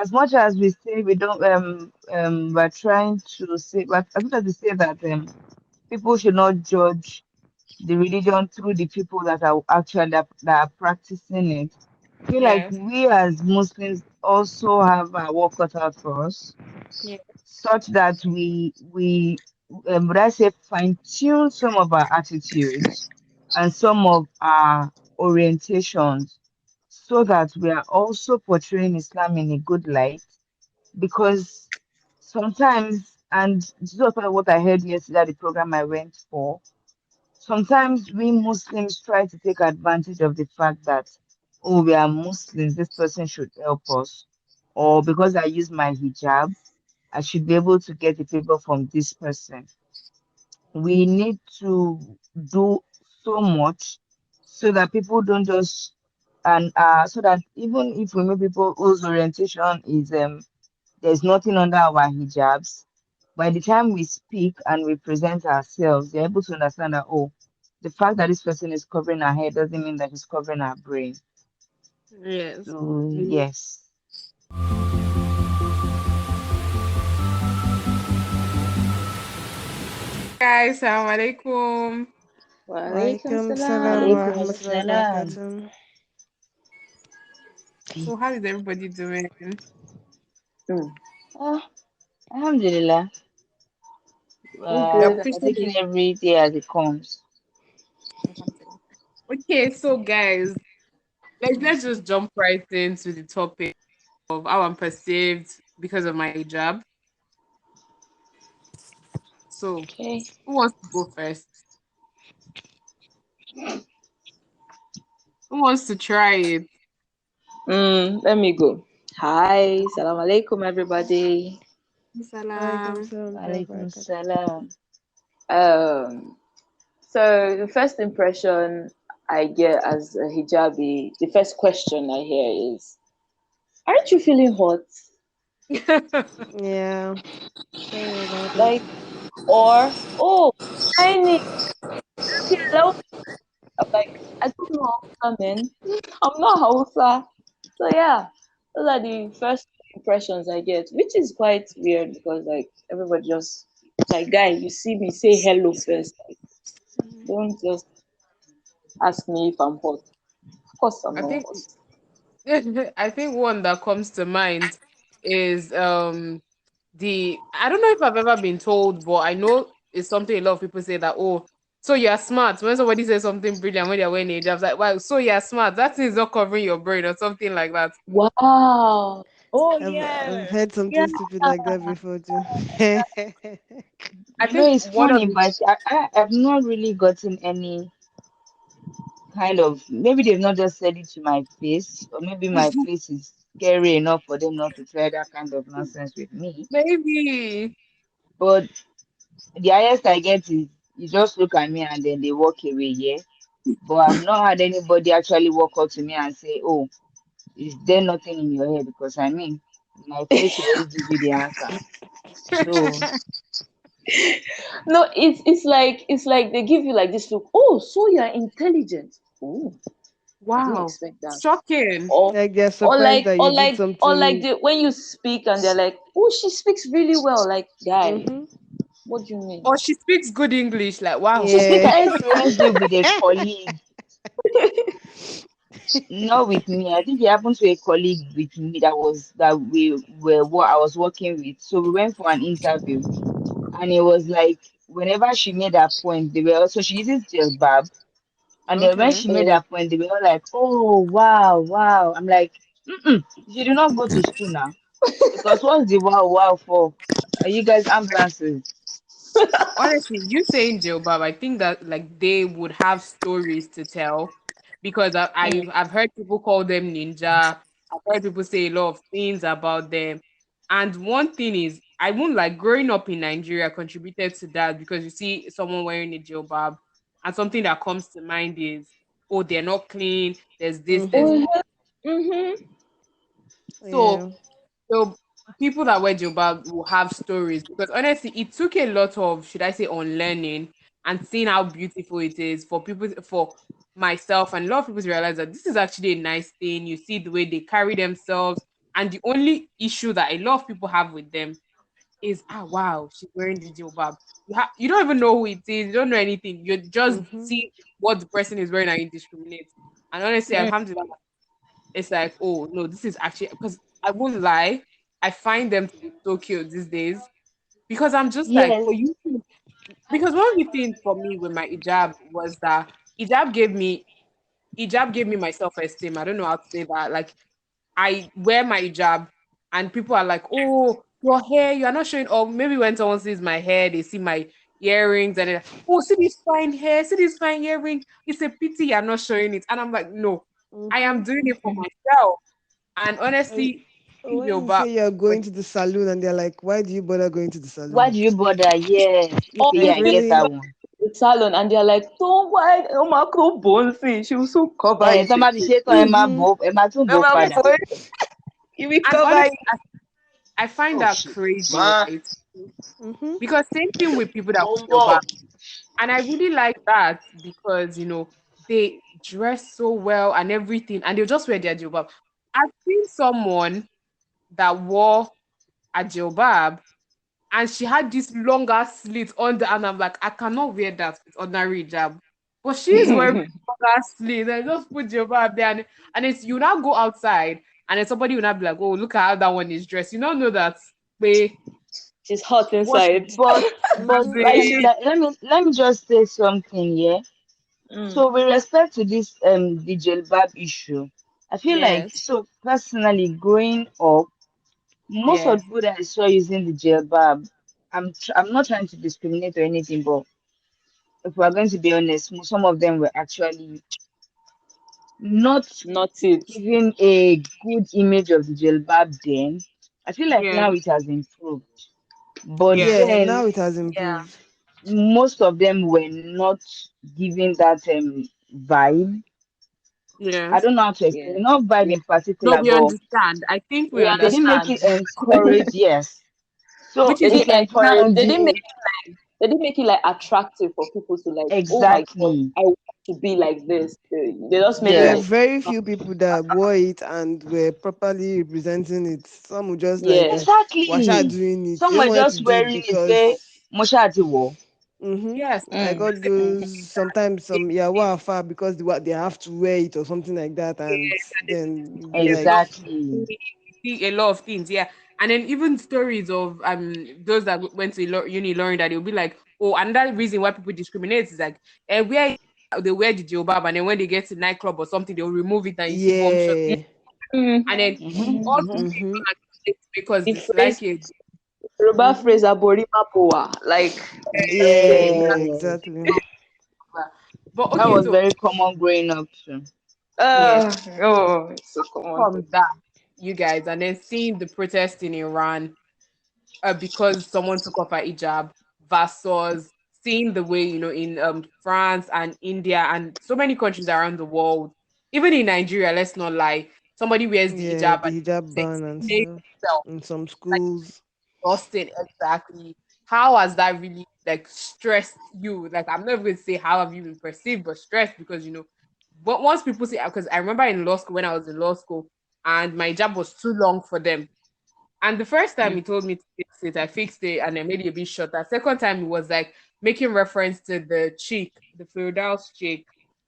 as much as we say we don't we're trying to say, but as much as we say that people should not judge the religion through the people that are actually that are practicing it. I feel like Yes. we as Muslims also have our work cut out for us, Yeah. such that we would I say fine tune some of our attitudes and some of our orientations so that we are also portraying Islam in a good light. Because sometimes, and this is also what I heard yesterday at the program I went for, sometimes we Muslims try to take advantage of the fact that, oh, we are Muslims, this person should help us. Or because I use my hijab, I should be able to get a favor from this person. We need to do so much so that people don't just, and so that even if we meet people whose orientation is there's nothing under our hijabs, by the time we speak and we present ourselves, they're able to understand that, oh, the fact that this person is covering her head doesn't mean that she's covering her brain. Yes. So yes. Guys, salam alaikum. Walaikum Walaikum salam salam. wa Alaikum rahmatullahi wa assalam. barakatuh. So how is everybody doing? Mm. Ah, Alhamdulillah. We We're good. We're pushing taking every day as it comes. it. Okay, so guys, let's just jump right into the topic of how I'm perceived because of my hijab. So Okay. who wants to go first? Who wants to try it? Let me go. Hi, salam alaikum, everybody. Walaikum Salam. salam wa Alaikum barakatuh. salam. Um, so the first impression I get as a hijabi, the first question I hear is, "Aren't you feeling hot?" Yeah, sorry about that. Like, or, "Oh, shiny." Okay, hello. I'm like, I don't know Hausa, man. I'm not Hausa. So yeah, those are the first impressions I get, which is quite weird because like everybody just like guy, you see me say hello first. Like, don't just ask me if I'm hot. Of course I'm I not think hot. I think one that comes to mind is the I don't know if I've ever been told, but I know it's something a lot of people say that, oh, so you're smart. When somebody says something brilliant when they're wearing a hijab, like, wow, so you're smart. That thing is not covering your brain or something like that. Wow. Oh I've yeah. heard Yeah. something stupid like that before too. I You know, think it's one of funny, the but I've not really gotten any kind of, maybe they've not just said it to my face, or maybe my face is scary enough for them not to try that kind of nonsense with me. maybe But the highest I get is you just look at me and then they walk away, yeah. But I've not had anybody actually walk up to me and say, oh, is there nothing in your head? Because I mean, my face will already give you the answer. So No, it's like they give you like this look. Oh, so you're intelligent. Oh, I didn't wow, expect that. shocking. or Like they're or surprised like that or you did like or like something. the when you speak and they're like, oh, she speaks really well. Like, guy, Mm-hmm. what do you mean? Or she speaks good English. Like, wow. She speaks Yeah. let's excellent. let's do with a colleague, not with me. I think it happened to a colleague with me that we were what I was working with. So we went for an interview, and it was like whenever she made that point, they were also she uses jilbab, and then when Okay. she made that point, they were all like, "Oh wow, wow!" I'm like, "Mm-mm, she did not go to school now, because what's the wow wow for? Are you guys ambulances?" Honestly, you saying Jilbab, I think that like they would have stories to tell because Mm, I've heard people call them ninja. I've heard people say a lot of things about them. And one thing is, I won't like growing up in Nigeria contributed to that because you see someone wearing a jilbab, and something that comes to mind is, oh, they're not clean. There's this, there's Mm-hmm. oh that. yeah. Mm-hmm. So Yeah. so people that wear jilbab will have stories because honestly, it took a lot of should I say unlearning and seeing how beautiful it is for people for myself and a lot of people to realize that this is actually a nice thing. You see the way they carry themselves, And the only issue that a lot of people have with them is, wow, she's wearing the jilbab. You don't even know who it is. You don't know anything. You just Mm-hmm. see what the person is wearing and you discriminate. And honestly, Mm. alhamdulillah, it's like, oh no, this is actually, because I won't lie, I find them to be so cute these days, because I'm just like, Yes. oh, you, because one of the things for me with my hijab was that hijab gave me hijab gave me my self-esteem. I don't know how to say that. Like, I wear my hijab and people are like, oh, your hair, you are not showing. Or maybe when someone sees my hair, they see my earrings and they're, oh, see this fine hair, see this fine earring. It's a pity you're not showing it. And I'm like, no, I am Mm-hmm. doing it for myself. And honestly, When you Yoruba, say you're going to the salon and they're like, why do you bother going to the Why salon? do you bother? Yes. Or Okay, you yeah, Like, I see get that really? one. the salon and they're like, don't why oh my cool bonesy. She will so cover it Tọ́ bá ti again. ṣe é tán, Mm-hmm. ẹ máa tún bò Oh ó my padà. boy, you will and cover honestly, it. I find Oh that shit. crazy, Ma. right? Mm-hmm. Because same thing with people that Mo ń wear bọ̀. Yoruba. And I really like that because, they dress so well and everything, and they'll just wear their jilbab. I've seen someone that wore a jilbab and she had this longer slit under, and I'm like, I cannot wear that with ordinary hijab. But she's wearing longer slit and just put jilbab there, and it's, you now go outside and then somebody will not be like, oh, look at how that one is dressed. You don't know that they She's hot what inside. But Mm-hmm. like, they let me just say something, yeah. Mm. So with respect to this the jilbab issue, I feel like, yes, so personally growing up, most of yes, the people that I saw using the jilbab, I'm not trying to discriminate or anything, but if we're going to be honest, some of them were actually not Not it. giving a good image of the jilbab then. I feel like yes, now it has improved. But yes, Yeah, then now it has Yeah. improved. most of them were not giving that vibe. I yes. don't know how to Yeah. explain, not vibe Yeah. in No, particular, we but understand. I think we We they didn't make understand. it understand. encourage, yes. So Which They is it's didn't okay. like Now, now they didn't make the it they didn't make it like attractive for people to like, oh my god, exactly, I want to be like this. They just made There it were like, yes, very few people that wore it and were properly representing it. Some were just like, yeah. Washa exactly. doing it. They Some don't were want to just do it wearing it, pé because mo ṣáà ti wọ̀. mm-hmm. yes, Like Mm. all those sometimes some yeah far because they have to wear it or something like that, and then you'll be like, Exactly. you see a lot of things, yeah. And then even stories of those that went to uni learning that they'll be like, oh, another reason why people discriminate is like, where they wear the jilbab and then when they get to nightclub or something, they'll remove it and you see bomb shot. yeah, And then Mm-hmm, all these mm-hmm. things mm-hmm. are because The dislike phrase it. Yoruba Mm-hmm. phrase Aborima Poa. Like Yeah, Yes, exactly. But that okay, was so very common growing up too. yes, oh, it's so common. from that, you guys, and then seeing the protest in Iran because someone took off her hijab versus seeing the way, in France and India and so many countries around the world, even in Nigeria, let's not lie, somebody wears the Yeah, hijab and the hijab they ban and say stuff itself in some like schools. exhausted. Exactly. How has that really like stressed you? Like, I'm not going to say how have you been perceived, but stressed because but once people say, because I remember in law school when I was in law school and my hijab was too long for them, and the first time Mm. he told me to fix it, I fixed it and I made it a bit shorter. Second time he was like making reference to the chick, the Firdaus chick,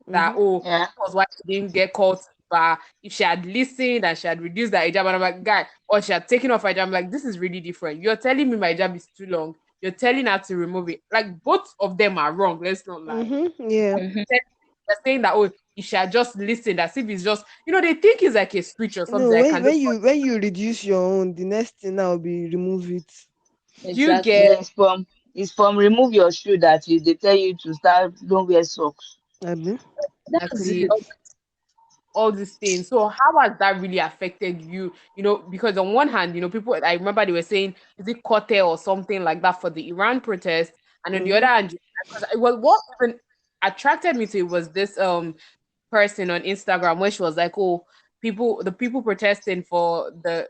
that Mm-hmm. Yeah. that was why she didn't get caught to the bar. If she had listened and she had reduced that hijab, and I'm like, guy, or she had taken off her hijab, I'm like, this is really different. You're telling me my hijab is too long. You're telling her to remove it. Like both of them are wrong. Let's not lie. Mm-hmm. Yeah. Mhm. They're saying that, oh, if she had just listened, as if it's just, they think it's like a switch or something. No, I when can just you reduce your own, the next thing now will be remove it. do you Exactly. get Yes, from remove your shoe that they tell you to start, don't wear socks. Abi? That's exactly it. all these things. So how has that really affected you? Because on one hand, people I remember they were saying, is it Kote or something like that for the Iran protest? And on the other Mm-hmm. hand, because it was what even attracted me to it was this person on Instagram where she was like, oh, the people protesting for the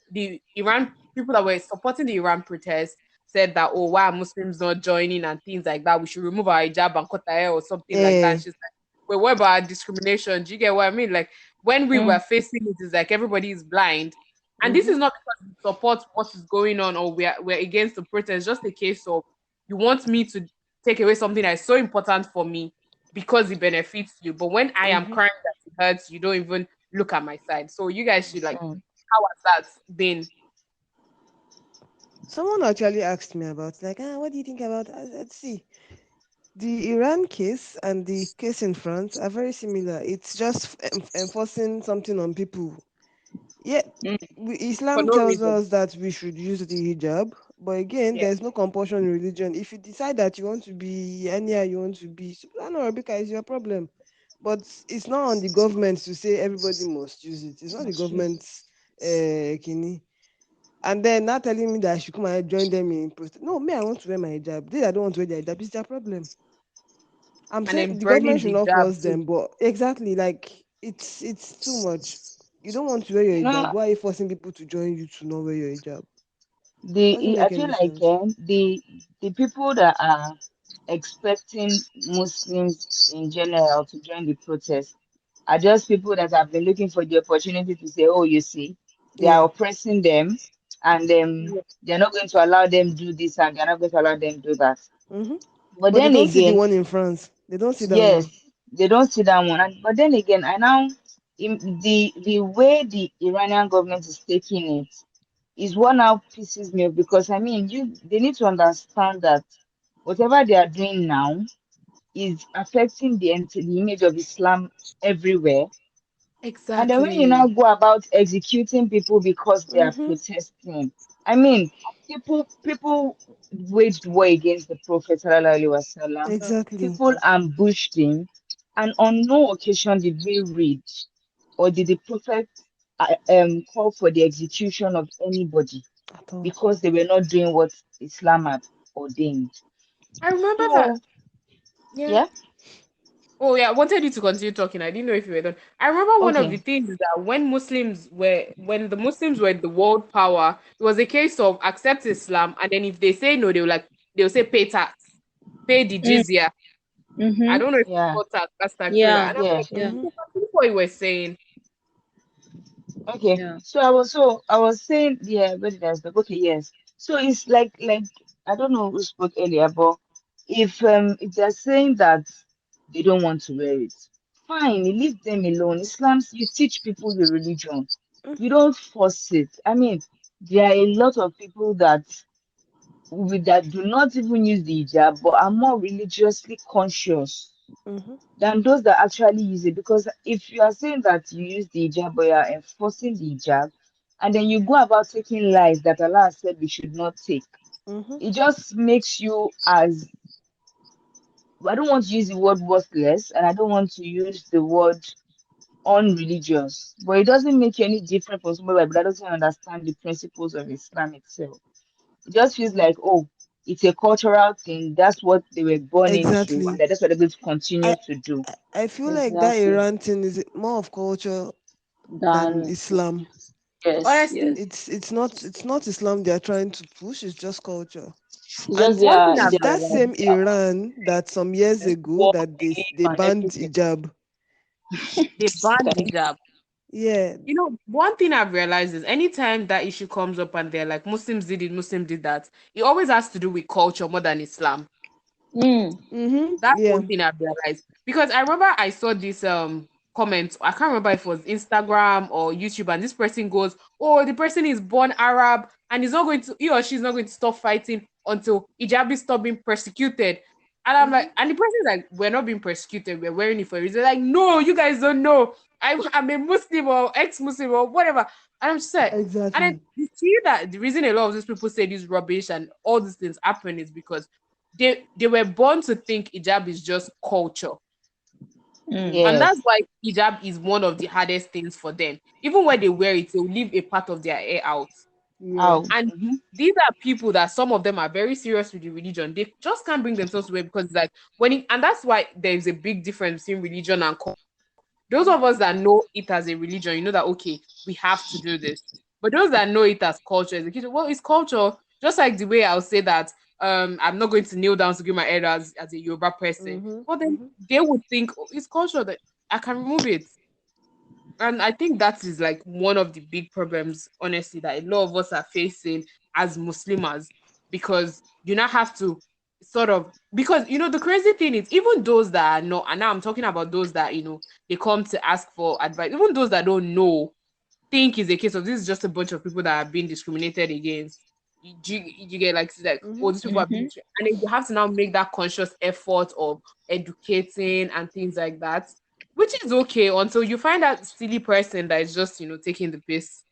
Iran people that were supporting the Iran protest said that, oh, why are Muslims not joining and things like that? We should remove our hijab and cut our hair or something like that. And Eh. she's like, wait, what about discrimination? Do you get what I mean? Like when we Mm. were facing it, it's like everybody is blind. And this Mm-hmm. is not because we support what is going on or we're against the protest. Just a case of you want me to take away something that is so important for me because it benefits you. But when I am Mm-hmm. crying that it hurts, you don't even look at my side. So you guys should like, So, how has that been? Someone actually asked me about like, what do you think about? Let's see. The Iran case and the case in France are very similar. It's just enforcing something on people. Yeah, Mm. For Islam no tells reason. us that we should use the hijab, but again, Yeah. there's no compulsion in religion. If you decide that you want to be anyhow you want to be, Subhana Rabbika is your problem. But it's not on the government to say everybody must use it. It's not the That's true. government's kini. And then not telling me that I should come and join them in protest. No, me, I want to wear my hijab. They that don't want to wear their hijab, it's their problem. I'm And saying then the government burning should the not jab force too. them, but exactly like it's too much. You don't want to wear your you hijab. know, Why are you forcing people to join you to not wear your hijab? Doesn't I make feel any like sense. the people that are expecting Muslims in general to join the protest are just people that have been looking for the opportunity to say, oh, you see, they are Yeah. oppressing them, and Yeah. they're not going to allow them do this, and they're not going to allow them do that. Mm-hmm. But But they then don't see the again, one in France. They don't see that yes, one. they don't see that one. But then again, I now the way the Iranian government is taking it is what now pisses me off, because I mean, they need to understand that whatever they are doing now is affecting the image of Islam everywhere. And then when you now Exactly. go about executing people because they are Mm-hmm. protesting, I mean, people waged war against the Prophet sallallahu alaihi wasallam. Exactly. People ambushed him, and on no occasion did we read or did the Prophet call for the execution of anybody At all. because they were not doing what Islam had ordained. I remember that. So Yeah. yeah, Oh yeah, I wanted you to continue talking. I didn't know if you were done. I remember one of the okay, things is that when the Muslims were the world power, it was a case of accept Islam, and then if they say no, they'll say pay tax, pay the Mm. jizya. I Mm-hmm. don't know if yeah, you got tax last time too. Yeah. And I'm yeah. like, Yeah. Mm-hmm. that's what you were saying. Okay, Yeah. so I was saying, yeah, where did I stop? Okay, yes. So it's like I don't know who spoke earlier, but if they're saying that they don't want to wear it, fine, you leave them alone. Islam, you teach people your religion. You don't force it. I mean, there are a lot of people that do not even use the hijab but are more religiously conscious Mm-hmm. than those that actually use it. Because if you are saying that you use the hijab but you are enforcing the hijab, and then you go about taking lives that Allah said we should not take, Mm-hmm. it just makes you as, I don't want to use the word worthless, and I don't want to use the word unreligious, but it doesn't make you any different from somebody that doesn't understand the principles of Islam itself. It just feels like, oh, it's a cultural thing. That's what they were born into, and Exactly. that's what they're going to continue I to do. I feel like that Exactly. Iran thing is more of culture than Than Islam. yes. Honestly, Yes. It's not Islam they are trying to push. It's just culture. It's just And one thing I've it's that realized, same Iran that some years ago work that they belief they and banned everything. hijab. they banned hijab. Yeah. You know, one thing I've realized is anytime that issue comes up and they're like Muslims did it, Muslim did that, it always has to do with culture more than Islam. Mm. Mm-hmm. That's Yeah. one thing I've realized. Because I remember I saw this comment, I can't remember if it was Instagram or YouTube, and this person goes, oh, the person is born Arab and he or she's not going to stop fighting until hijabis stop being persecuted. And I'm Mm-hmm. like, and the person is like, we're not being persecuted, we're wearing it for a reason. Like, no, you guys don't know. I'm a Muslim or ex-Muslim or whatever. And I'm just like, and then Exactly. you see that the reason a lot of these people say this rubbish and all these things happen is because they were born to think hijab is just culture. Mm. And that's Yes, why hijab is one of the hardest things for them. Even when they wear it, they'll leave a part of their hair out. Yeah. out. And Mhm. these are people that some of them are very serious with the religion. They just can't bring themselves to wear because it's like and that's why there's a big difference between religion and culture. Those of us that know it as a religion, you know that okay, we have to do this. But those that know it as culture, well, it's culture. Just like the way I'll say that I'm not going to kneel down to give my head as a Yoruba person. Mm-hmm. But then Mm-hmm. they would think, oh, it's culture that I can remove it. And I think that is like one of the big problems, honestly, that a lot of us are facing as Muslimas, because you now have to sort of, because the crazy thing is, even those that are not, and now I'm talking about those that they come to ask for advice, even those that don't know think is a case of this is just a bunch of people that are being discriminated against. You get like, Mm-hmm. oh, these people are being Mm-hmm. and then you have to now make that conscious effort of educating and things like that, which is okay until you find that silly person that is just taking the piss.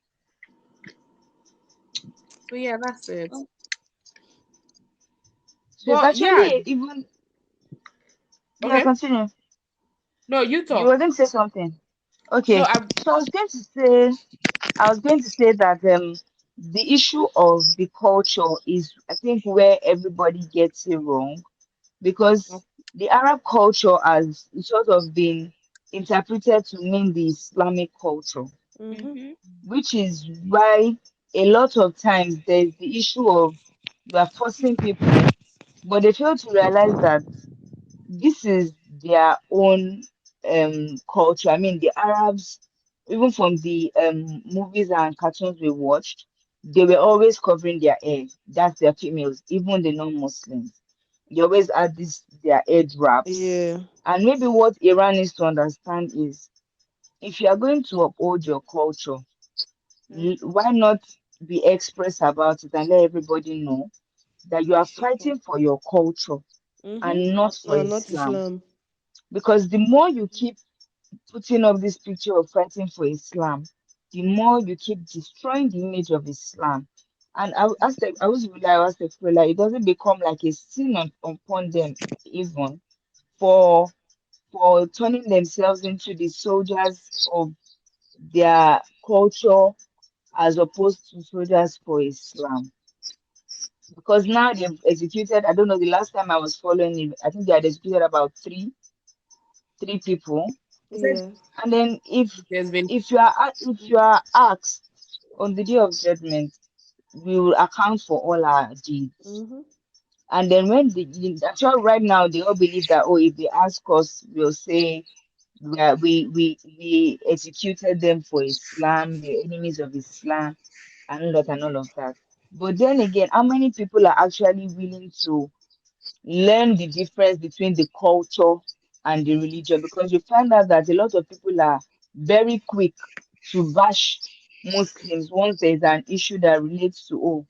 So yeah, that's it. So it's But yeah, actually even, yeah, okay. continue. No, you You were talk. going to say something. No, Okay. I So I was going to say that the issue of the culture is, I think, where everybody gets it wrong, because the Arab culture has sort of been interpreted to mean the Islamic culture, Mm-hmm. Mm-hmm. which is why a lot of times there's the issue of you are forcing people, but they fail to realize that this is their own culture. I mean, the Arabs, even from the movies and cartoons we watched, they were always covering their hair. That's their females, even the non-Muslims. They always had this their head wraps. Yeah. And maybe what Iran needs to understand is, if you are going to uphold your culture, why not be express about it and let everybody know that you are fighting for your culture Mm-hmm. and not for Not Islam? Islam. Because the more you keep putting up this picture of fighting for Islam, the more you keep destroying the image of Islam. And I was like, it doesn't become like a sin upon them, even for turning themselves into the soldiers of their culture as opposed to soldiers for Islam. Because now they've executed, I don't know, the last time I was following it, I think they had executed about three people. Yeah. And then there's been if you are asked on the day of judgment, we will account for all our deeds. Mm-hmm. And then when actually right now they all believe that, oh, if they ask us, we'll say we executed them for Islam, the enemies of Islam, and all of that. But then again, how many people are actually willing to learn the difference between the culture and the religion? Because you find out that a lot of people are very quick to bash Muslims once there's an issue that relates to, oh,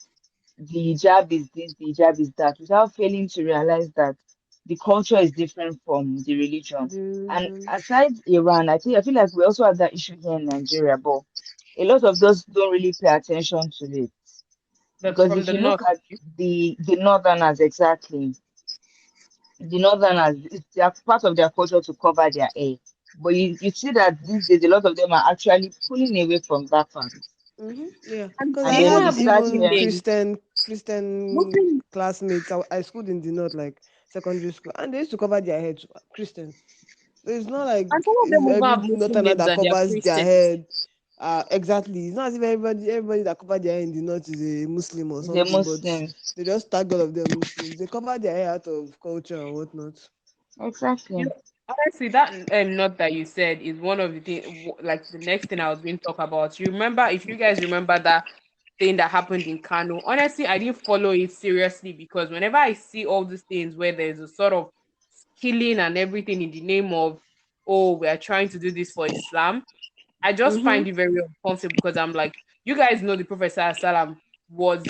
the hijab is this, the hijab is that, without failing to realize that the culture is different from the religion. The And religion. aside Iran, I feel like we also have that issue here in Nigeria, but a lot of those don't really pay attention to it. that's Because from if the you look north. at the northerners, exactly, the northerners, it's their part of their culture to cover their hair. But you see that these days a lot of them are actually pulling away from that part. Mm-hmm. Yeah. And Because And I they then even you had have start Muslim even here. names. Christian Muslim classmates. I schooled in the north, like secondary school, and they used to cover their heads. Christians. So it's not like and some of them it's even every have Muslim northerner names that and they are covers their Christians. head. Exactly. It's not as if everybody that cover their hair in the north is a Muslim or The something, but Muslims. they just tag all of them Muslims. They cover their hair out of culture and whatnot. You Exactly. know, honestly, that note that you said is one of the things, like the next thing I was going to talk about. You remember, if you guys remember that thing that happened in Kano, honestly, I didn't follow it seriously because whenever I see all these things where there's a sort of killing and everything in the name of, oh, we are trying to do this for Islam, I just Mm-hmm. find it very uncomfortable because I'm like, you guys know the Prophet Sallam was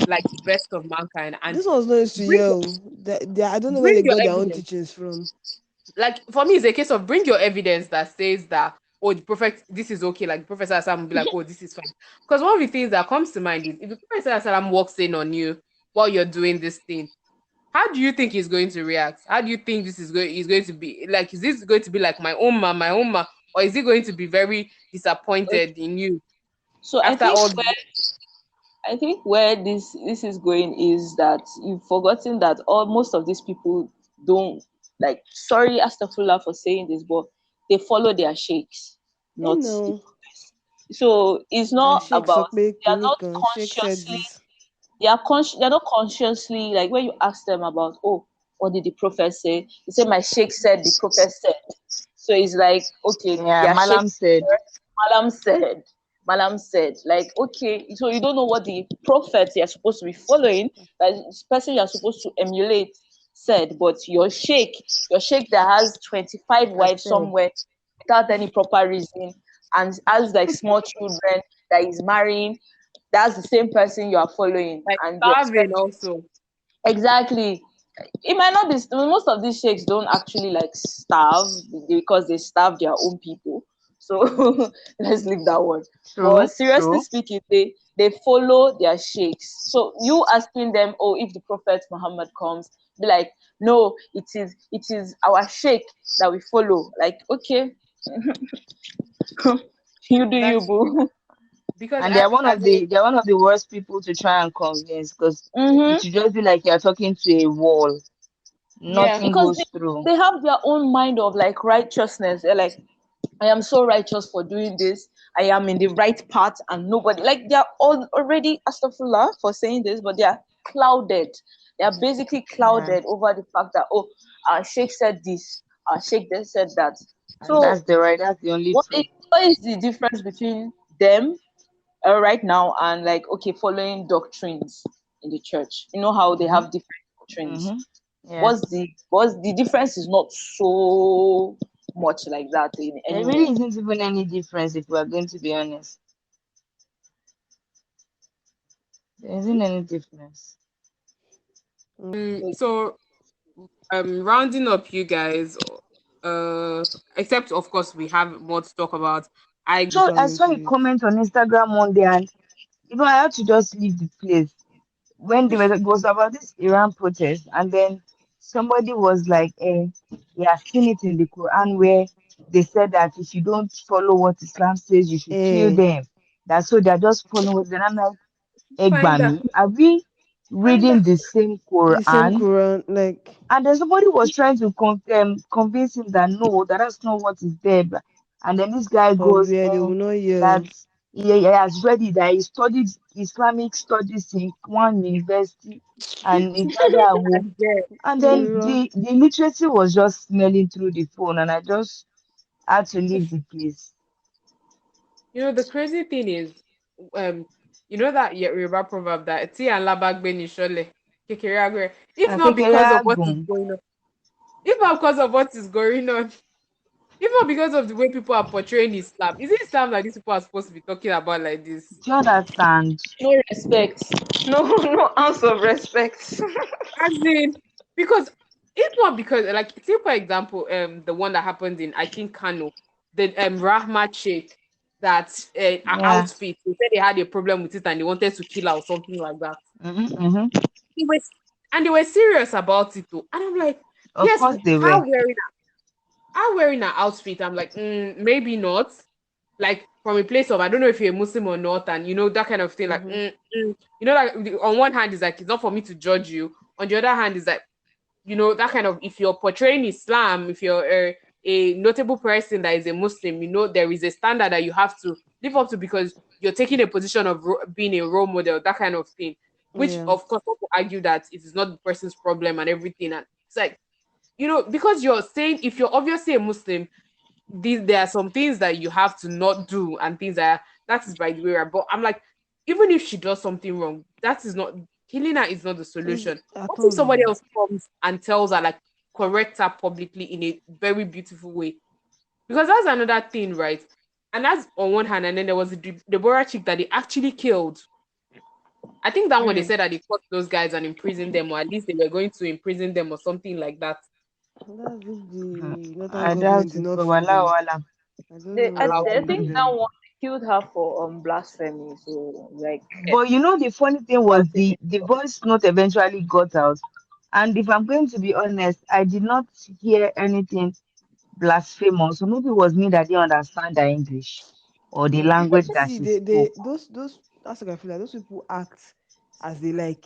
like the best of mankind, and This one's not used to bring your, yell. I don't know where bring they your got their own evidence. teachings from. Like for me, it's a case of bring your evidence that says that, oh, the prophet, this is okay. Like the Prophet Sallam will be like, oh, this is fine. Because one of the things that comes to mind is if the Prophet Sallam walks in on you while you're doing this thing, how do you think he's going to react? How do you think this is going to be like? Is this going to be like my ummah, or is he going to be very Okay. disappointed in you So after all the I think where this is going is that you've forgotten that all most of these people don't, like, sorry Astaghfirullah for saying this, but they follow their sheikhs, Hey not the no. prophets. So it's That not Sheikh about, Sokpe they are not Kinikan. Sheikh said consciously, this. they're not consciously, like when you ask them about, oh, what did the prophet say? They say my sheikh said the prophet said. So it's like, okay, Yeah, their sheikh, Malam said. Malam said, Malam said, like, okay, so you don't know what the prophets you're supposed to be following, that this person you're supposed to emulate said, but your sheikh that has 25 I wives said. somewhere without any proper reason and has like small children that he's marrying, that's the same person you are following, Like and you starving expect also. exactly. It might not be, most of these sheikhs don't actually like starve because they starve their own people, so let's leave that one. But True, seriously true. speaking, they follow their sheikhs. So you asking them, oh, if the prophet Muhammad comes, be like, no, it is our sheikh that we follow. Like, okay, you do you, That's true. boo. Because And as a they're one of the worst people to try and convince because it Mm-hmm. should just be like you're talking to a wall. yeah, Nothing Because goes through. they have their own mind of like righteousness. They're like, I am so righteous for doing this. I am in the right path, and nobody, like, they are all already astaghfirullah for saying this, but they are clouded. They are basically Yeah. clouded over the fact that, oh, our sheikh said this, our sheikh then said that. And So that's the only what is, truth. what is the difference between them right now and like, okay, following doctrines in the church? You know how they Mm-hmm. have different doctrines. Mm-hmm. Yeah. What's the difference is not so much like that There really anymore. isn't even any difference if we are going to be honest. There isn't any difference. Mm. so rounding up you guys, uh except of course we have more to talk about. I So I Jump saw into a it. comment on Instagram one day and I had to just leave the place when it was about this Iran protest, and then somebody was like, he has seen it in the Quran where they said that if you don't follow what Islam says, you should kill Eh, them. That's so they're just following what. Then I'm like, find out Egbami, are we find reading out the same the same Quran? Quran, like, And then somebody was trying to convince him that no, that's not what is there. And then this guy from goes, where they will not that yield. he has read it, that he studied Islamic studies in one university and his father. and there. And then Irọ́. the literacy was just smelling through the phone, and I just had to leave the place. The crazy thing is, um, that Yoruba proverb that "Tí à ń lábágbé ní ṣọlẹ̀, kékeré á gbé." If not Kékeré because of what is àgùn. going on, if not because of what is going on, if not because of the way people are portraying Islam, is it Islam that these people are supposed to be talking about like this? Do you understand? No respect. No, no ounce of respect. As in, because if not because, like, say for example, the one that happened in I think Kano, the Rahma Sheikh, that her Yeah. outfit, they said they had a problem with it and they wanted to kill her or something like that. Mm-hmm, mm-hmm. It was, and they were serious about it too. And I'm like, Of yes, course they how were. wearing an outfit. I'm like, maybe not. Like from a place of I don't know if you're a Muslim or not, and that kind of thing. Like, Mm-hmm. like on one hand, it's like it's not for me to judge you. On the other hand, it's like that kind of if you're portraying Islam, if you're a notable person that is a Muslim, there is a standard that you have to live up to because you're taking a position of being a role model, that kind of thing. Which, Yeah. of course, people argue that it is not the person's problem and everything. And it's like, because you're saying if you're obviously a Muslim, there are some things that you have to not do and things that is by the way. Right? But I'm like, even if she does something wrong, that is not killing her is not the It's solution. at What if all. somebody else comes and tells her like correct her publicly in a very beautiful way? Because that's another thing, right? And that's on one hand, and then there was the Deborah chick that they actually killed. I think that one they Mm. said that they caught those guys and imprisoned them, or at least they were going to imprison them or something like that. That's if Hmm. the northern I doubt government did it, not but free them. wala. I don't They, know I, what Allah I happened back think Akbar. that then. one killed her for blasphemy. So like, But the funny thing was blasphemy. the voice note eventually got out. And if I'm going to be honest, I did not hear anything blasphemous. So maybe it was me that didn't understand the English or the language that See, she they spoke. that's what I feel like those people act as they like.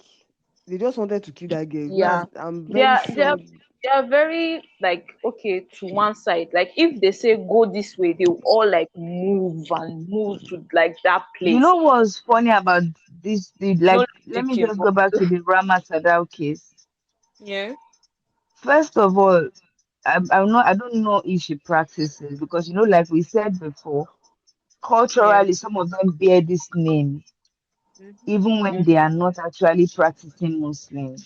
They just wanted to kill that girl. Yeah, I'm they very are they are sure. they are very like, okay, to one side. Like if they say go this way, they will all like move and move to like that You place. know what's funny about this? No Let logic me just go involved. back to the Rama Sadao case. Yeah. First of all, I don't know if she practices because like we said before, Yeah. culturally, some of them bear this name, Mhm. even when they are not actually practicing Muslim.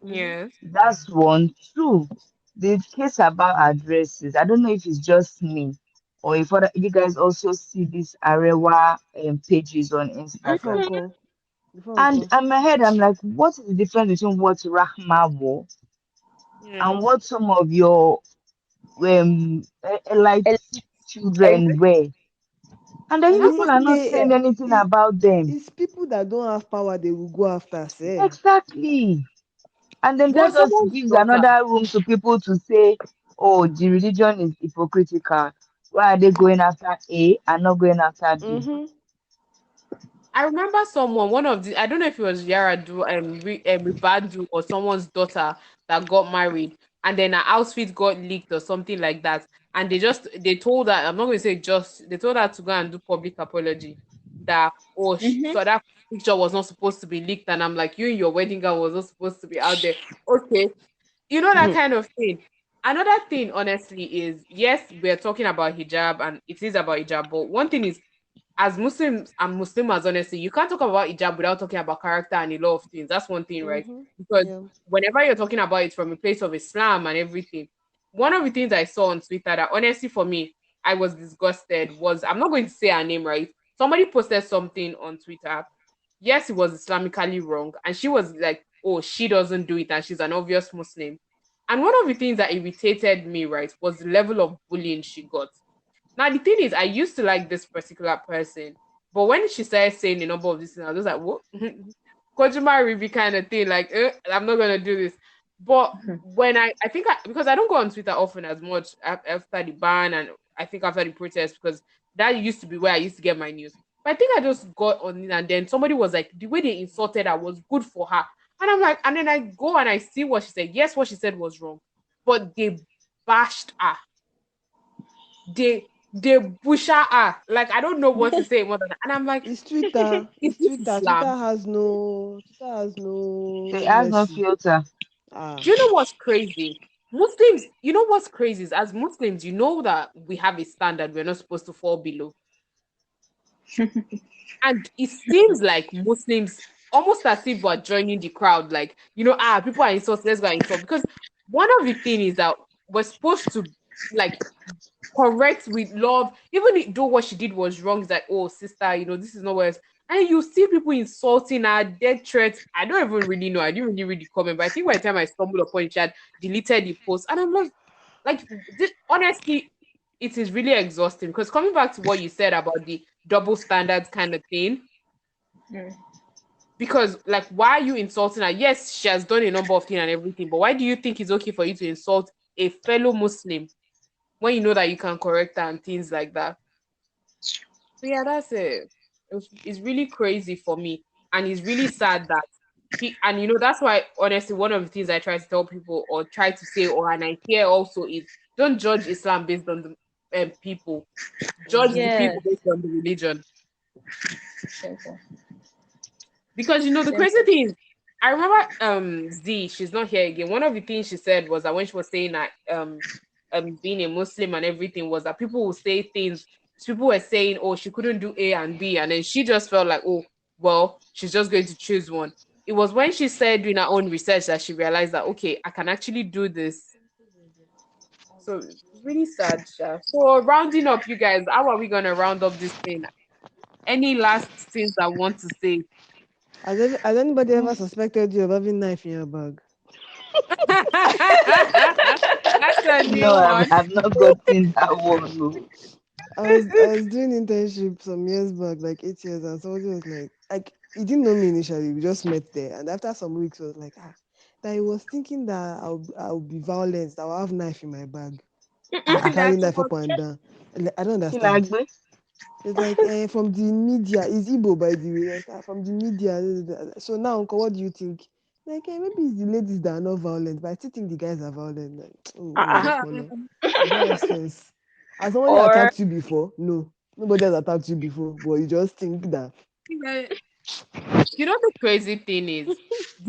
Mm-hmm. Yes. That's one. Two, the case about addresses. I don't know if it's just me or if other, you guys also see these Arewa pages on Before Instagram. Mhm. uncle. Before And uncle. in my head, I'm like, what is the difference between what Rahma wore Yeah. and what some of your elite Elite. children wear? And then I you That's people what are mean, not they saying anything it, about them. it's people that don't have power they will go after, say. Exactly. And then that but just someone's gives daughter. another room to people to say, oh, the religion is hypocritical. Why are they going after A and not going after B? Mm-hmm. I remember someone, one of the, I don't know if it was Yaradu Ribadu or someone's daughter that got married, and then her outfit got leaked or something like that. And they told her, I'm not going to say just, they told her to go and do public apology. That, oh, Mhm. so that picture was not supposed to be leaked. And I'm like, you in your wedding gown was not supposed to be out there. Okay. You know, that kind of thing. Another thing, honestly, is yes, we're talking about hijab and it is about hijab, but one thing is, as Muslims and Muslimas, honestly, you can't talk about hijab without talking about character and a lot of things. That's one thing, right? Mm-hmm. Because Yeah. whenever you're talking about it from a place of Islam and everything, one of the things I saw on Twitter that honestly for me, I was disgusted was, I'm not going to say her name, right? Somebody posted something on Twitter. Yes, it was Islamically wrong. And she was like, oh, she doesn't do it and she's an obvious Muslim. And one of the things that irritated me, right, was the level of bullying she got. Now the thing is, I used to like this particular person, but when she started saying a number of these things, I was just like, "What?" Kojima Ruby kind of thing. Like, I'm not gonna do this. But when I think because I don't go on Twitter often as much after the ban and I think after the protest because that used to be where I used to get my news. But I think I just got on it and then somebody was like, the way they insulted her was good for her, and I'm like, and then I go and I see what she said. Yes, what she said was wrong, but they bashed her, they busha her. Like I don't know what to say more than that. And I'm like, It's Twitter. is It's this Twitter. Islam? Twitter has no It has no mercy. filter. Ah. Do you know what's crazy? Muslims, you know what's crazy is as Muslims, you know that we have a standard we're not supposed to fall below. And it seems like Muslims almost as if we're joining the crowd, like, people are insulted, let's go and insult. Because one of the things is that we're supposed to like correct with love, though what she did was wrong. It's like, oh sister, this is not what else. And you see people insulting her, death threats. I don't even really know. I didn't really read the comment, but I think by the time I stumbled upon it, she had deleted the post. And I'm like this, honestly, it is really exhausting. Because coming back to what you said about the double standards kind of thing, Mm. because like, why are you insulting her? Yes, she has done a number of things and everything, but why do you think it's okay for you to insult a fellow Muslim when you know that you can correct her and things like that? So yeah, that's it. It's really crazy for me, and it's really sad that and that's why honestly one of the things I try to tell people or try to say or and I hear also is don't judge Islam based on the people, judge the Mm-hmm. Yes. people based on the religion. Simple. Because the crazy Simple. thing is, I remember Z, she's not here again. One of the things she said was that when she was saying that being a Muslim and everything was that people will say things. People were saying, oh, she couldn't do A and B, and then she just felt like, oh, well, she's just going to choose one. It was when she started doing her own research that she realized that okay, I can actually do this. So it's really sad, Sha. So rounding up, you guys, how are we gonna round up this thing? Any last things I want to say? Has anybody Mm, ever suspected you of having knife in your bag? That's a new no, I've, one. I've not gotten that one. No. I was doing internship some years back, like 8 years, and somebody was like he didn't know me initially. We just met there, and after some weeks, was like that he was thinking that I'll be violent, that I'll have knife in my bag, that I'll be carrying That's knife what. up and down. Like, I don't understand. Kilagbe. It's like from the media. Is Igbo by the way? Like, from the media. So now, uncle, what do you think? Like maybe it's the ladies that are not violent, but I still think the guys are violent. Like, oh, what Uh-uh. the color? You don't have sense. Has somebody Or attacked you before? No. Nobody has attacked you before, but you just think that. The crazy thing is,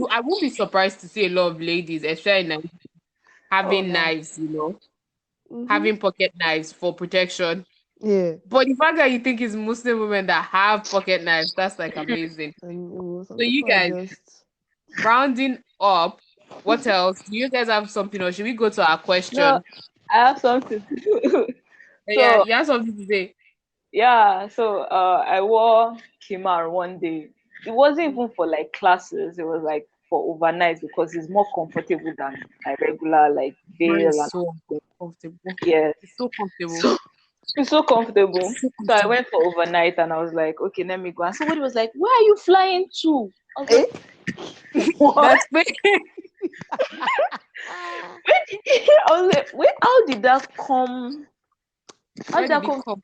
I won't be surprised to see a lot of ladies, especially now, oh having no. knives, Mm-hmm. having pocket knives for protection. Yeah. But the fact that you think it's Muslim women that have pocket knives, that's like amazing. And some So you people are guys, just rounding up, what else? Do you guys have something, or should we go to our No, question? I have something to do. Yeah, So you have something to say. yeah, so I wore kimar one day. It wasn't even for like classes. It was like for overnight because it's more comfortable than a regular like Mine veil is and so all. comfortable. Yeah. It's so comfortable. So it's so comfortable. It's so So I comfortable. went for overnight and I was like, okay, let me go. And somebody was like, where are you flying to? I was eh? like, what? That's great. Where did I was like, where? How did that come? How Where did did that it come? come?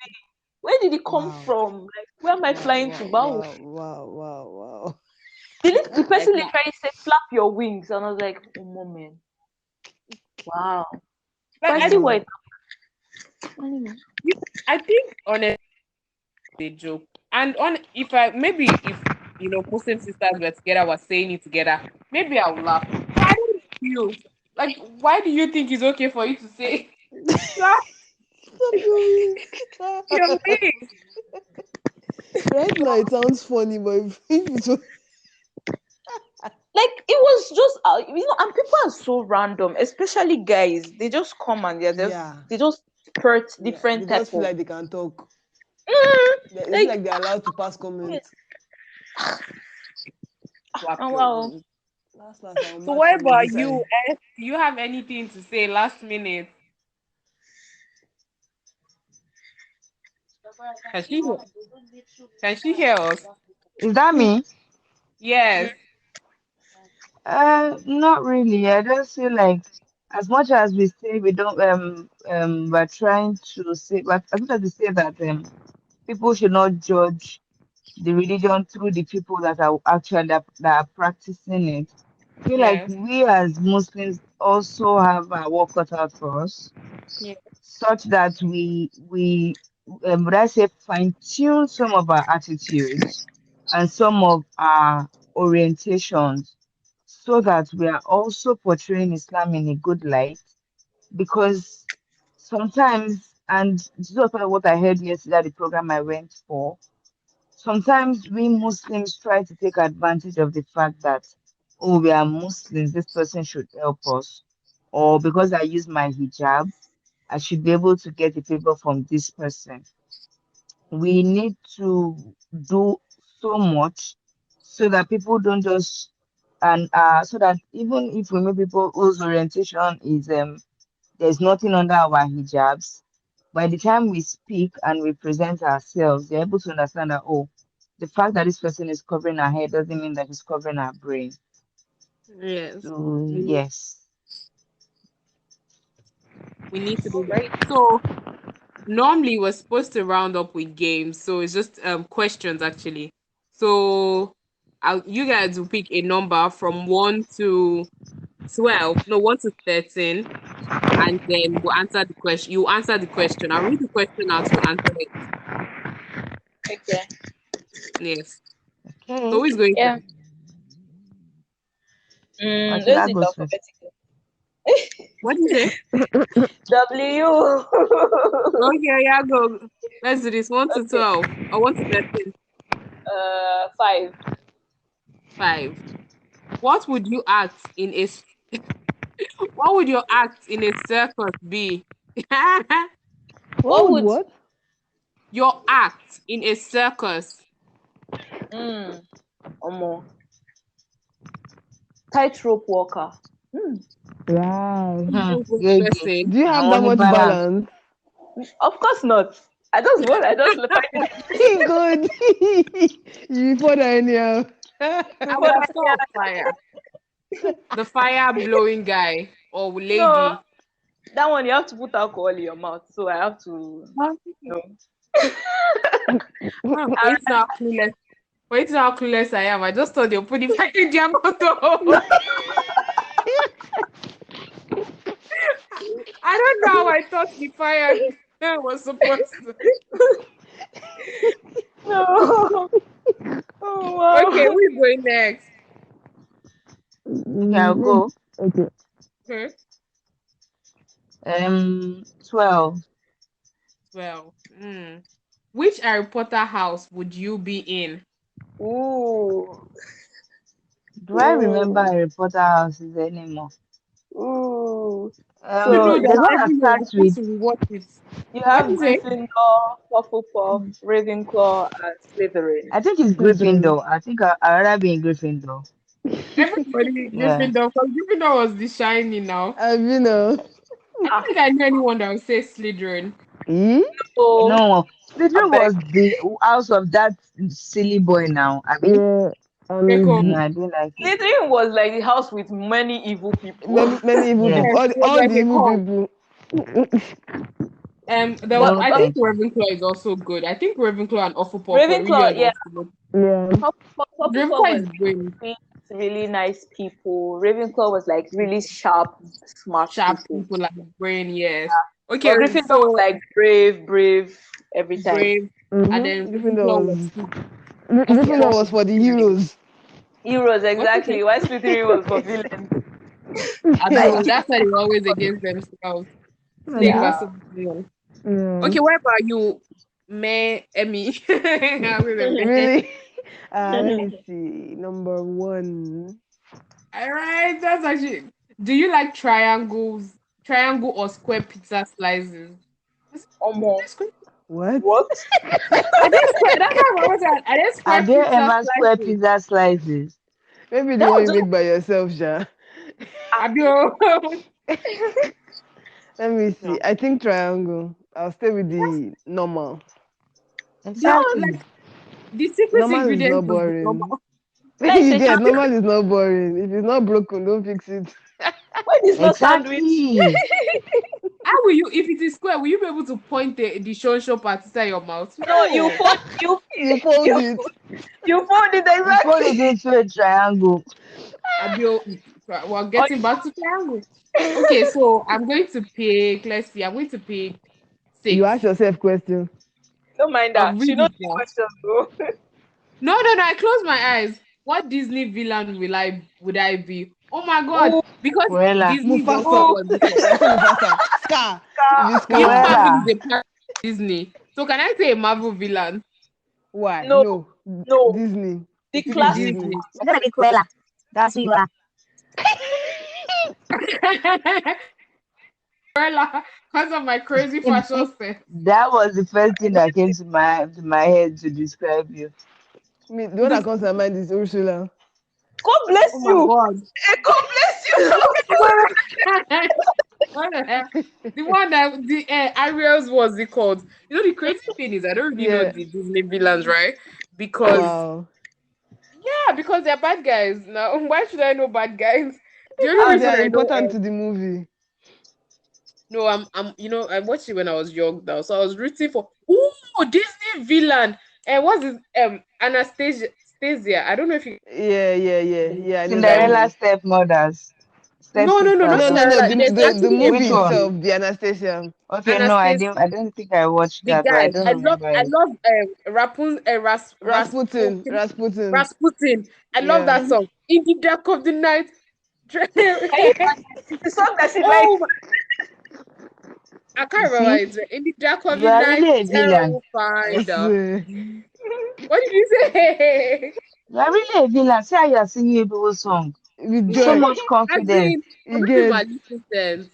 Where did it come Wow. from? Like, where am I Wow, flying to? wow, Bao? wow, wow, wow, wow. The Like person that. literally said, flap your wings. And I was like, oh, moment. Wow. Like But I I see don't. what Wow. it anyway. I think honestly, a joke. And on if I maybe if Muslim sisters were together, were saying it together, maybe I would laugh. But I don't feel like why do you think it's okay for you to say slap Stop your your wings. wings? Right now it sounds funny, but if it was Like, it was just, and people are so random, especially guys. They just come and yeah, they just spurt yeah, they different type just feel of, like they can talk. mm, They feel like, like they're allowed to pass comment. Slap oh, your wow. wings. Last, I'll So match what somebody about you? inside. Do you have anything to say last minute? Can she hear? Can she hear us? Is that me? Yes. Not really. I just feel like as much as we say we don't we're trying to say, but as much as we say that people should not judge the religion through the people that are actually that are practicing it. I feel like Yes. we as Muslims also have our work cut out for us, Yeah. such that we would I say fine tune some of our attitudes and some of our orientations so that we are also portraying Islam in a good light because sometimes, and this is also what I heard yesterday at the program I went for, sometimes we Muslims try to take advantage of the fact that, oh, we are Muslims, this person should help us. Or because I use my hijab, I should be able to get a favor from this person. We need to do so much so that people don't just and so that even if we meet people whose orientation is there's nothing under our hijabs, by the time we speak and we present ourselves, they're able to understand that, oh, the fact that this person is covering her head doesn't mean that she's covering her brain. Yes. So We need, yes. we need to be right. So normally we're supposed to round up with games, so it's just questions actually. So you guys will pick a number from 1 to 12, no 1 to 13, and then we'll answer the question. You answer the question. I'll read the question out. You answer it. Okay. Yes. So Okay. who is going Yeah. first? Okay, Let's do that it goes first. alphabetically. What do you say? W. Okay, yeah, go. Let's do this. One to Okay. 12 or 1 to 13. 5. 5. What would you act in a what would your act in a circus be? What What would would what? Your act in a circus. mm, Omo, tightrope walker? Wow. Good Yeah, yeah. person. Do you I have that want to much balance. balance? Of course not. I just find it Good. You put that anyhow. I before would have I thought of fire. The fire blowing guy or no, lady. that one you have to put alcohol in your mouth. So I have to Huh? no. For you to know how clueless. For you to know how clueless I am, I just thought they'll put the fire in their mouth. I don't know how I thought the fire was supposed to. No. Oh Okay, wow. who is going next? Okay, I'll go. Okay. 12. Well, which Harry Potter house would you be in? Ooh. Do I remember Ooh. Harry Potter houses anymore? Ooh. You know So The that one that every year you starts have with to rewatch it. you What do have you say? Gryffindor, Hufflepuff, Ravenclaw, and Slytherin. I think it's Slytherin. Gryffindor. I think I'd rather be in Gryffindor. Everybody Yeah. Gryffindor, because Gryffindor was the shiny now. You know. I don't Ah, think I knew anyone that would say Slytherin. Hmm? so No, I Slytherin beg. was the house of that silly boy now, Abby. Yeah. Draco. Yeah, I didn't like it. Slytherin was like the house with many evil people. Many evil Yeah. people. Yes, it was All like the a evil cult. people. There was, but No, I but think thank you. Ravenclaw is also good. I think Ravenclaw and Hufflepuff were really Ravenclaw, yeah, underestimated. Yeah. Hufflepuff Ravenclaw was is brain, like really nice people. Ravenclaw was like really sharp, smart sharp people. people like brain, yes. Okay, But Gryffindor was so like brave, brave every time. brave, and then Gryffindor Ravenclaw was was cool. Gryffindor Hufflepuff was was for the brain. heroes. Heroes, What is it? exactly. Why Slytherin was for villains. Abio, Like, that's why they're always against themselves. Snake yeah. versus Lion. Yeah. Okay, what about you? Me, Emmy. I'm gonna me. Really? Let me see. Number one. All right, that's actually. Do you like triangle or square pizza slices? Omo. Square. What? What? Are they square? That's what I was at. Are they Are square there pizza ever square slices? pizza slices? Maybe the That one was you just make by yourself, Ja. Abio. Let me no. see. I think triangle. I'll stay with the normal. No, Exactly. like the secret Normal is ingredient not of the boring. normal. Like You the get champion normal is not boring. If it's not broken, don't fix it. when it's not sandwich. Exactly. How will you, if it is square, will you be able to point the short part inside your mouth? No, you No. fold You fold you it. you fold it You fold exactly. it into a triangle. Abio, we're Or getting back to triangle. Okay, so I'm going to pick, let's see, I'm going to pick You six. ask yourself question. don't mind I've that. She read knows it the now. question though. No, I closed my eyes. What Disney villain would I be? Oh my god, Ooh, because Cruella. Disney is also Mufasa. ooh, what this one. I say Mufasa. Scar. If it's Scar. You know Scar. Marvel Cruella. is a part of Disney. So can I say a Marvel villain? Why? No, No. no. Disney. The To Stick be with classic Disney. Disney. one. You're gonna be Cruella. That's who you are. Umbrella, because of my crazy fashion sense. That was the first thing that came to my head to describe you. Me, the one that comes to my mind is Ursula. God Oh bless my you. god. God bless you. What the hell? The one that the Ariel's was it called? You know the crazy thing is I don't really know Yeah. the Disney villains, right? Because Wow. yeah, because they're bad guys. Now why should I know bad guys? The only Because they reason are I know important to the movie. no, I'm I watched it when I was young now, so I was rooting for Disney villain. And what's his Anastasia? I don't know if you Yeah, I know that Cinderella movie. stepmothers, no stepsisters. No. Cinderella. There's The actually a Which movie one? movie itself, the Anastasia. Okay, no, Anastasia. I don't think I watched The that, but I guy, don't remember I it. love Rasputin. Rasputin. Rasputin. Rasputin. I love Yeah. that song. In the dark of the night. Can you imagine? It's the song that she likes. Oh, I You can't remember see, it. In the dark of you the are night, really a terror villain. will I find us. swear. What did you say? You are really a villain. See how you are singing people's song With with so joy. much As confidence. in, You some people get are decent,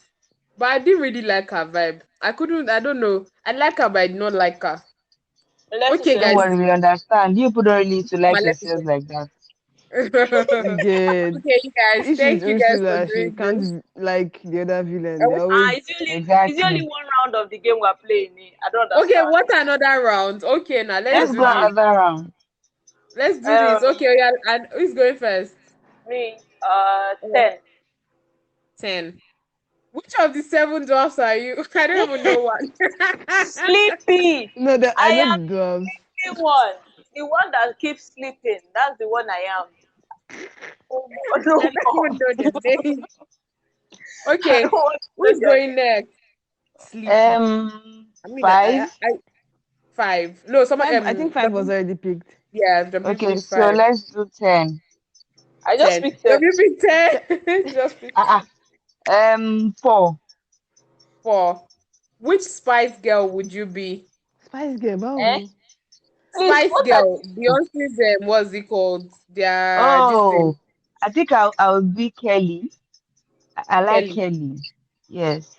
but I didn't really like her vibe. I couldn't. I don't know. I like her, but I did not like her. Unless it's Okay, a Don't guys. worry, we understand. You people don't really need to My like let me yourselves like that. you go. get Okay, you guys. if she's Thank you guys for Ursula, she doing this. can't like the other villain. They're ah, always it's the only Exactly. one round of the game we're playing. I don't Okay, understand. what another round? Okay, now let's Let's do go this. another round. Let's do this. Um, Okay, yeah, and who's going first? me, Uh, 10. 10. Which of the seven dwarfs are you? I don't even know one. Sleepy. no. I I know am the dwarves. the one. The one that keeps sleeping. That's the one I am. No more. No I don't even more. know the name. I don't Okay, want to know who's their going name. next? Sleepy. I mean, 5. 5. No, someone I think five was already picked. yeah, W Okay, pick so 5. let's do 10. I just 10. picked them. W pick 10. Just pick Uh-uh. 4. 4. Which Spice Girl would you be? Spice Girl, Eh? báwo? Please, Spice what are Girl, Beyonce's what's it called? Their this thing, Oh, I think I'll be Kelly. I like Kelly. Kelly. Yes.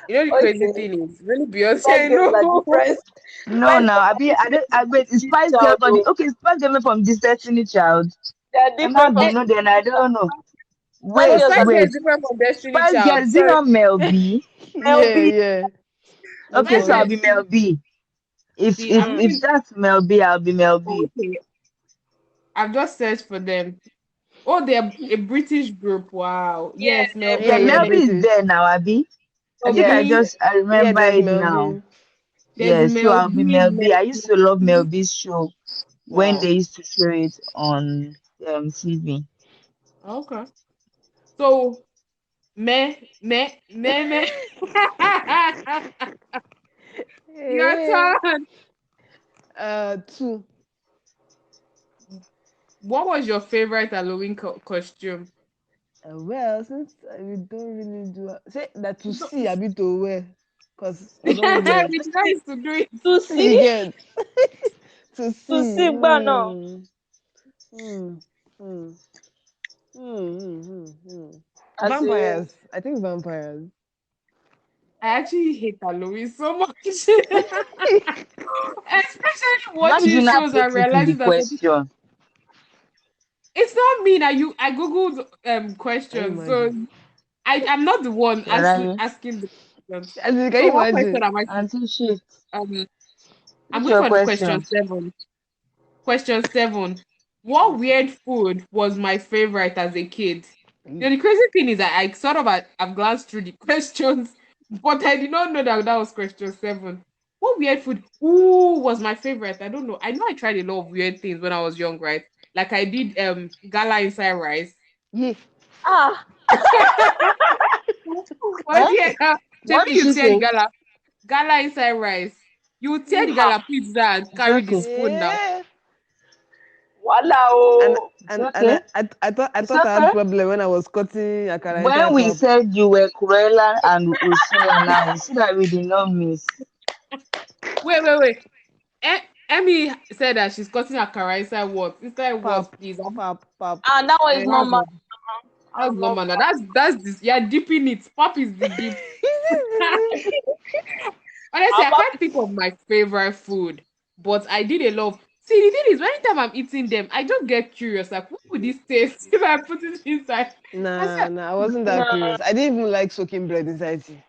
You know the crazy okay? thing is really Beyonce. Spice I Girls are know. different. No, Spice now Girls I are be I don't I bet it's Destiny's Spice Girl Child, from the though. okay Spice Girl from this Destiny Child. They are And now different from you know then I don't know. Spice Oh, Wait, Girls Spice are Girl is wait. different from Destiny Spice Girl Child. is it Sorry, not Mel B? Yeah, LB. yeah. Which Okay, Spice so Girl I'll one? is be different. Mel B. If See, if I'm Mm. if even that's Mel B, I'll be Mel B. okay. I've just searched for them. Oh, they're a British group. Wow. Yeah, Yes, Mel Yeah, Yeah, B. yeah, Mel B is British. there now, Abby. I think I Melby. just I Yeah, remember there's it now. Melvin. There's Yeah, so I'll be Melby. Mel B. I used to love Mel B's show when Wow. they used to show it on TV. Okay. So, me. Your Eh. turn. Two. What was your favorite Halloween costume? Well, since we don't really do say that to So- see a bit to wear, cause we we don't wear. did not used to do it. to You see, get to to see. see, but no. Hmm. Hmm. Hmm. As in, Vampires. I think vampires. I actually hate Halloween so much. Especially Why did you watching not shows put and it in the realizing that some question? it's not me that I googled Can you questions, so imagine? I'm not the one Shall asking the questions. As in, can So you what question imagine? am I? Auntie Shift, Um, I'm which going your for the question question? 7. Question 7. What Okay. weird food was my favorite as a kid? Mm. The crazy thing is that I sort of I've glanced through the questions, but I did not know that that was question 7. What weird food? Ooh, was my favorite? I don't know. I know I tried a lot of weird things when I was young, right? Like I did gala inside rice. Yeah. ah, But Huh? yeah, What maybe did you she tear the say? gala inside rice. You tear the ha, gala pizza and It's carry the okay. spoon now. Yeah. voila, And oh. It's and okay. I It's thought I had okay. problem when I was cutting akara When inside we pap. said you were Cruella and Ursula now, you see that we did not miss. Wait. Emmy said that she's cutting her akara inside what? Inside what, Pap. please? Pap. And that one is That's normal. not. That's That's normal. normal. Now. That's this. You're dipping it. Pop is the dip. Honestly, I I'm can't think of my favorite food, but I did a lot of. See, the thing is, anytime I'm eating them, I just get curious. Like, what would this taste if I put it inside? I said, Nah, I wasn't that curious. I didn't even like soaking bread inside tea.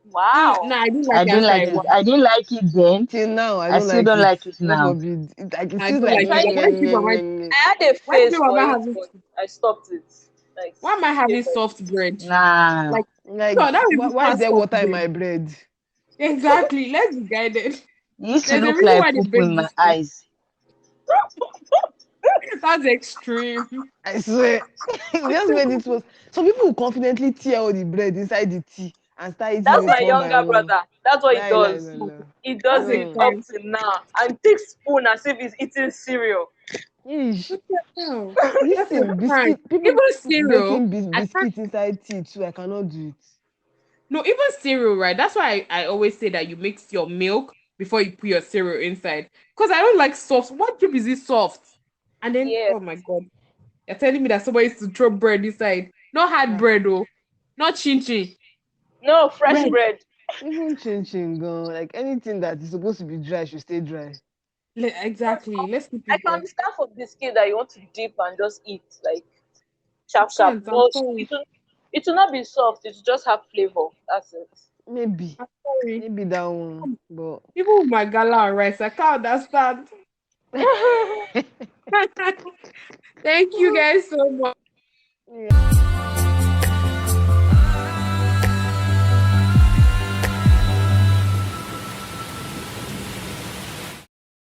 wow. no, I didn't like I it didn't after like a Yeah. it. while. I didn't like it then. Till now, I I don't still like don't it. like it God now. forbid. It I feels don't like like it. Trying Like, to, nyeh. I had a why face people am for I it, having, but I stopped it. Like, why am I having seriously. soft bread? Nah. Like, Like, no, that would be why is past there soft water in bread. my bread? Exactly. Let's be guided. It used to There's a look reason like why they poop bake in my this thing. eyes. That's extreme. I swear. It just made it worse. Some people will confidently tear all the bread inside the tea and start eating That's it my one by younger one. brother. That's what he Lie, lie, does. lie, lie. He does That's it No. up extreme. to now and takes spoon as if he's eating cereal. Yeesh. What the hell? That's a Listen, crime. biscuit, people Even cereal, baking I can't. biscuit inside tea too. I cannot do it. No, even cereal, right? That's why I always say that you mix your milk before you put your cereal inside. Because I don't like soft. What tube is it soft? And then, Yes. oh my God, you're telling me that somebody used to throw bread inside. Not hard Ah, bread, though. Not chin chin. No, fresh Bread. bread. even chin chin gone. Like anything that is supposed to be dry should stay dry. Exactly. Let's keep I it can there. understand for biscuit that you want to dip and just eat like I sharp sharp. can't. I'm But sorry. it will not be soft, it will just have flavor. That's it. Maybe, I'm sorry. maybe that one. But People with my gala and rice, I can't understand. Thank you guys so much.